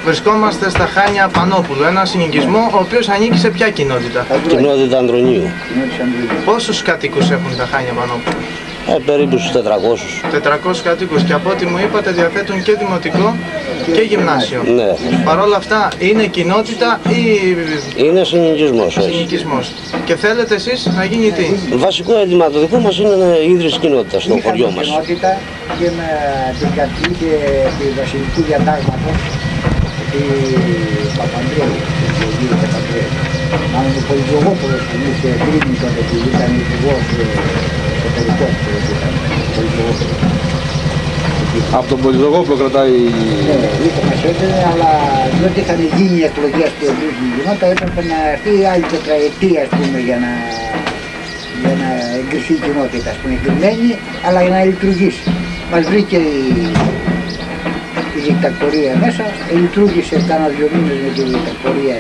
Βρισκόμαστε στα Χάνια Πανόπουλου, ένα συνοικισμό ο οποίος ανήκει σε ποια κοινότητα? Κοινότητα Ανδρονίου. Πόσους κατοίκους έχουν τα Χάνια Πανόπουλου? Περίπου στους 400. 400 κατοίκους, και από ό,τι μου είπατε διαθέτουν και δημοτικό και γυμνάσιο. Ναι. Παρ' όλα αυτά είναι κοινότητα ή... Είναι συνοικισμός, όχι. Συνοικισμός. Και θέλετε εσείς να γίνει τι? Βασικό αίτημα το δικό μας είναι η ίδρυση κοινότητα στο χωριό μας. Κοινότητα και με την κατοίκη του Βασιλικού Διατάγματος του Παπανδρέου, του Αγίου Παπανδρέου. Μάλλον ο Πολυτζογόπουλος που είχε κρίνει τότε που ήταν υπουργός εσωτερικός που ήταν Πολυτζογόπουλος. Από τον Πολυτζογόπουλο κρατάει... Ναι, μας έδινε, αλλά διότι είχαν γίνει οι εκλογές του Ευρύσμου Κοινότητα, έπρεπε να έρθει άλλη τετραετία, ας πούμε, για να εγκριθεί η κοινότητα, ας πούμε, εγκριμένη, αλλά για να λειτουργήσει. Μας βρήκε η δικτακτορία μέσα, λειτουργήσε κάνα 2 μήνες με τη δικτακτορία,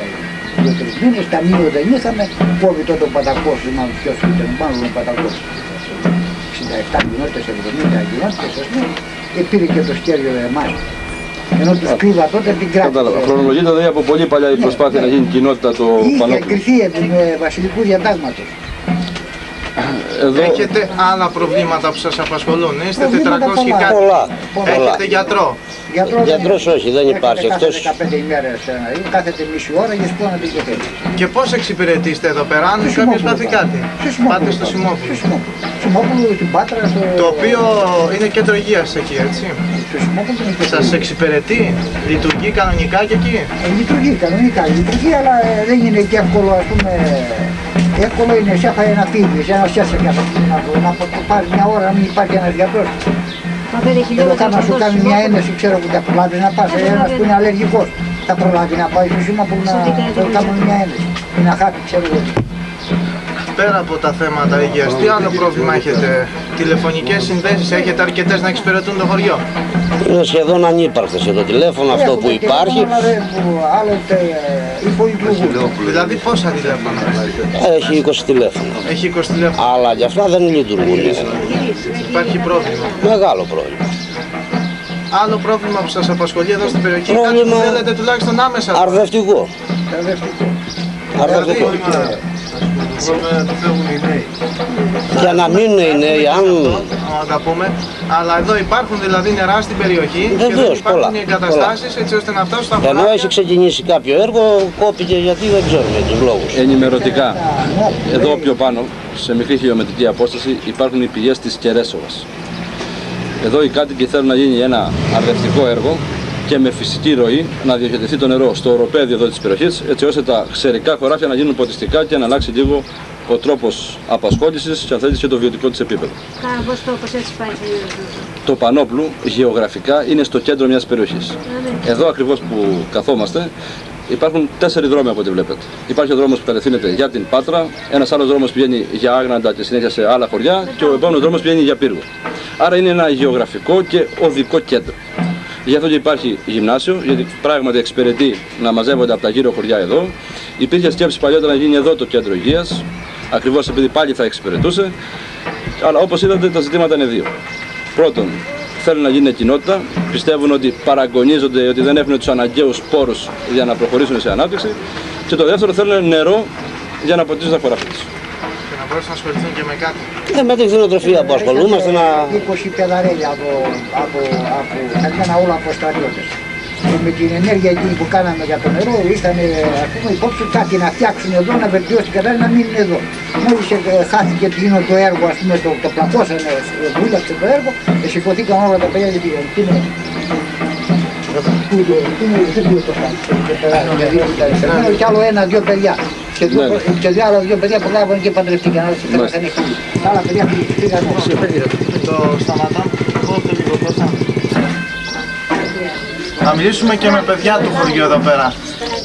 2-3 μήνες, ταμείο δεν είχαμε, κόβει τότε ο Πατακός, μάλλον ποιος ήταν, μάλλον ο Πατακός, 67 κοινότητες, 70 κοινότητες, ας πούμε, και πήρε και το σκέριο εμάς. Ενώ τους κλείβα τότε την κράτηση. Χρονολογείται δηλαδή από πολύ παλιά η προσπάθεια να γίνει κοινότητα το Πανόπουλο. Είχε εγκριθεί με βασιλικού διατάγματος. Έχετε άλλα προβλήματα που σας απασχολούν? Είστε 400 και κάτι. Πολλά. Έχετε γιατρό? Γιατρός όχι, δεν υπάρχει. Κάθε Εκτός... 15 ημέρες κάθεται μισή ώρα και σπώνατε και τέτοια. Και πώς εξυπηρετήσετε εδώ πέρα, αν κάποιος πάθει κάτι? Πάτε στο Σιμόπουλο. Σιμόπουλο, στην Πάτρα, το οποίο είναι κέντρο υγείας εκεί, έτσι? Σας εξυπηρετεί, λειτουργεί κανονικά και εκεί? Λειτουργεί κανονικά, λειτουργεί, αλλά δεν είναι και εύκολο, ας πούμε. Εύκολο είναι εσένα να φύγεις, να σιάσαι να πάρεις μια ώρα να μην υπάρχει ένας γιατρός. Εδώ θα σου κάνει μια ένεση, ξέρω που θα προλάβεις να πας, ένας που είναι αλλεργικός. Θα προλάβει να πάει στο σήμα που να κάνουν μια ένεση ή να χάσει, ξέρω εγώ. Πέρα από τα θέματα υγείας, τι άλλο πρόβλημα έχετε? Τηλεφωνικές συνδέσεις έχετε αρκετές να εξυπηρετούν το χωριό? Είναι σχεδόν ανύπαρκτες το τηλέφωνο αυτό που υπάρχει. Άλλοτε υπολειτουργούν. Δηλαδή πόσα τηλέφωνα? Έχει 20 τηλέφωνα. Έχει 20 τηλέφωνα. Αλλά και αυτά δεν λειτουργούν. Υπάρχει πρόβλημα. Μεγάλο πρόβλημα. Άλλο πρόβλημα που σας απασχολεί εδώ στην περιοχή, Πρόβλημα... κάτι που θέλετε τουλάχιστον άμεσα? Αρδευτικό. Αρδευτικό. Για να μείνουν οι νέοι, αν... τα πούμε, αλλά εδώ υπάρχουν δηλαδή νερά στην περιοχή. Βεβαίως, και δεν υπάρχουν πολλά, εγκαταστάσεις έτσι ώστε να φτάσουν στα χωριά. Ενώ έχει ξεκινήσει κάποιο έργο, κόπηκε γιατί δεν ξέρουμε τους λόγους. Ενημερωτικά, εδώ πιο πάνω, σε μικρή χιλιομετρική απόσταση, υπάρχουν οι πηγές της Κερέσοβας. Εδώ οι κάτοικοι θέλουν να γίνει ένα αρδευτικό έργο και με φυσική ροή να διοχετευτεί το νερό στο οροπέδιο εδώ της περιοχής, έτσι ώστε τα ξερικά χωράφια να γίνουν ποτιστικά και να αλλάξει λίγο ο τρόπος απασχόλησης και αν θέλετε και το βιωτικό της επίπεδο. Πώς τόπος έτσι πάει? Το Πανόπουλου γεωγραφικά είναι στο κέντρο μιας περιοχής. Εδώ ακριβώς που καθόμαστε υπάρχουν 4 δρόμοι από ό,τι βλέπετε. Υπάρχει ο δρόμος που κατευθύνεται για την Πάτρα, ένας άλλος δρόμος πηγαίνει για Άγναντα και συνέχεια σε άλλα χωριά και ο επόμενος δρόμος πηγαίνει για Πύργο. Άρα είναι ένα γεωγραφικό και οδικό κέντρο. Γι' αυτό και υπάρχει γυμνάσιο, γιατί πράγματι εξυπηρετεί να μαζεύονται από τα γύρω χωριά εδώ. Υπήρχε σκέψη παλιότερα να γίνει εδώ το κέντρο υγείας, ακριβώς επειδή πάλι θα εξυπηρετούσε. Αλλά όπως είδατε τα ζητήματα είναι 2. Πρώτον, θέλουν να γίνει κοινότητα, πιστεύουν ότι παραγωνίζονται, ότι δεν έχουν τους αναγκαίους πόρους για να προχωρήσουν σε ανάπτυξη. Και το δεύτερο, θέλουν νερό για να ποτίζουν τα χωράφια τους. Και να μπορέσουν να ασχοληθούν και με κάτι. Με την κτηνοτροφία που ασχολούμαστε να... 20 πεδαρέλια από όλα από στρατιώτες. Και με την ενέργεια εκείνη που κάναμε για το νερό, είχαν ας πούμε υπόψη κάτι να φτιάξουν εδώ, να βελτιώσει την κατάσταση, να μείνουν εδώ. Μόλις χάθηκε εκείνο το έργο, ας πούμε, το πλακώσανε, βούλαξε το έργο, σηκωθήκαν όλα τα παιδιά γιατί είναι κι άλλο 1-2 παιδιά. Και άλλα 2 παιδιά προλάβανε και παντρευτήκαν. Άλλα παιδιά πήγαν. Το σταματάμε. Πότε λίγο πόσα. Να μιλήσουμε και με παιδιά του χωριού εδώ πέρα.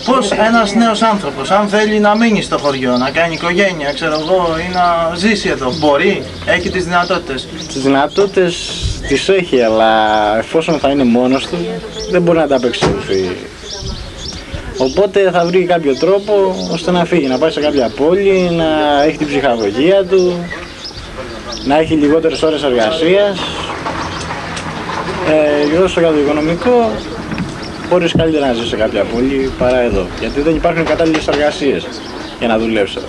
Πώς ένας νέος άνθρωπος, αν θέλει να μείνει στο χωριό, να κάνει οικογένεια, ξέρω εγώ, ή να ζήσει εδώ, μπορεί, έχει τις δυνατότητες? Τις δυνατότητες τις έχει, αλλά εφόσον θα είναι μόνος του, δεν μπορεί να τα απεξέλθει. Οπότε θα βρει κάποιο τρόπο ώστε να φύγει, να πάει σε κάποια πόλη, να έχει την ψυχαγωγία του, να έχει λιγότερες ώρες εργασίας. Και όσο για το οικονομικό, μπορείς καλύτερα να ζεις σε κάποια πόλη παρά εδώ. Γιατί δεν υπάρχουν κατάλληλες εργασίες για να δουλέψεις εδώ.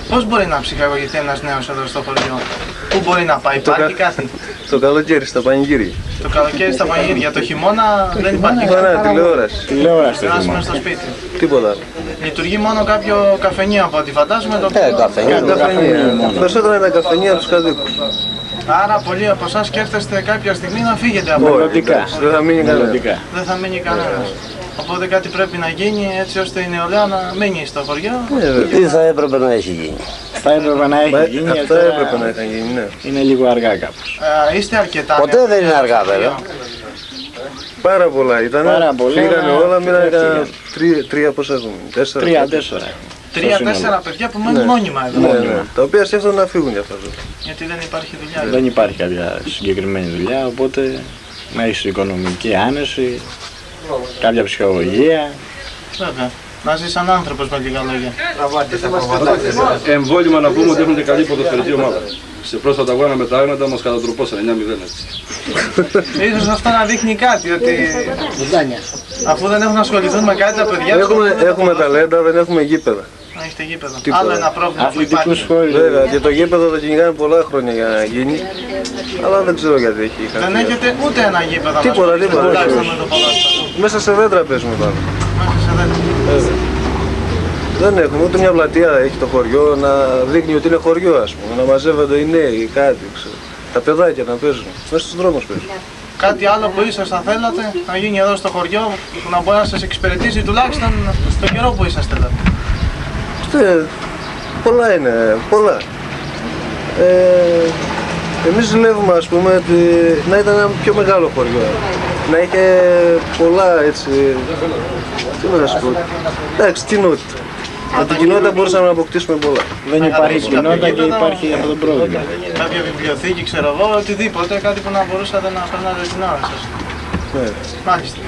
Πώς μπορεί να ψυχαγωγηθεί ένας νέος εδώ στο χωριό, πού μπορεί να πάει, υπάρχει κάτι? Το καλοκαίρι στα πανηγύρια. Το καλοκαίρι στα πανηγύρια, το χειμώνα δεν υπάρχει Ωραία, τηλεόραση. Τηλεόραση το Περάσουμε χειμώνα. στο σπίτι. Τίποτα άλλο. Λειτουργεί μόνο κάποιο καφενείο από ό,τι φαντάζομαι. Το Καφενείο. Περισσότερα είναι καφενεία από τους κατοίκους. Άρα πολλοί από εσάς σκέφτεστε κάποια στιγμή να φύγετε από εδώ. Μελλοντικά. Δεν θα μείνει κανένα. Μελλοντικά. Δεν θα μείνει κανένας. Οπότε κάτι πρέπει να γίνει έτσι ώστε η νεολαία να μείνει στο χωριό. Τι θα έπρεπε να έχει γίνει? Θα έπρεπε να έχει γίνει, Αυτά αλλά έπρεπε να είχαν γίνει, ναι. είναι λίγο αργά κάπως. Είστε αρκετά. Ποτέ νέοι δεν είναι στο αργά, χωριό. βέβαια. Πάρα πολλά ήταν. Πάρα πολλά, Φύγανε αλλά όλα, μείνανε έφυγαν. τρία πόσα έχουμε. 4. 3-4. 3-4 παιδιά που μένουν μόνιμα εδώ. Ναι, ναι. Τα οποία σκέφτονται να φύγουν για αυτά. Γιατί δεν υπάρχει δουλειά. Δεν υπάρχει κάποια συγκεκριμένη δουλειά, οπότε να έχεις οικονομική άνεση, κάποια ψυχολογία. Βέβαια. Να ζει σαν άνθρωπος με λίγα λόγια. Εμβόλυμα να πούμε ότι έχουν και καλή ποδοσφαιρική ομάδα. Σε πρόσφατα αγώνα με τα Άγνοντα μας κατατροπώσαν 9-0 έτσι. Ίσως αυτό να δείχνει κάτι, ότι αφού δεν έχουν να ασχοληθούν με κάτι τα παιδιά τους, Έχουμε ταλέντα, δεν έχουμε γήπεδα. να έχετε γήπεδο. Τίποτα. Άλλο ένα πρόβλημα που Αθλητικού υπάρχει. σχόλου. Βέβαια, και το γήπεδο το κυνηγάνε πολλά χρόνια για να γίνει. Αλλά δεν ξέρω γιατί έχει Δεν χαθεί. έχετε ούτε ένα γήπεδο να Τίποτα, ασχοληθείτε, τίποτα, τουλάχιστον όχι. με το ποδόσφαιρο. Μέσα σε δέντρα παίζουμε τώρα. Μέχρι σε δέντρα. Δεν έχουμε ούτε μια πλατεία έχει το χωριό να δείχνει ότι είναι χωριό, ας πούμε. Να μαζεύονται οι νέοι, κάτι, ξέρω. Τα παιδάκια να παίζουν. Μέσα στους δρόμους παίζουν. Κάτι άλλο που ίσως θα θέλατε να γίνει εδώ στο χωριό, που να μπορεί να σας εξυπηρετήσει τουλάχιστον στον καιρό που είσαστε εδώ. Πολλά είναι, πολλά. Εμείς ζηλεύουμε, ας πούμε, ότι να ήταν ένα πιο μεγάλο χωριό. Να είχε πολλά, έτσι, τι να σου πω, εντάξει, κοινότητα. Από την κοινότητα μπορούσαμε να αποκτήσουμε πολλά. Δεν υπάρχει κοινότητα και υπάρχει αυτό το πρόβλημα. Κάποια βιβλιοθήκη, ξέρω εγώ, οτιδήποτε, κάτι που να μπορούσατε να περνάτε την ώρα σας. Ναι. Μάλιστα.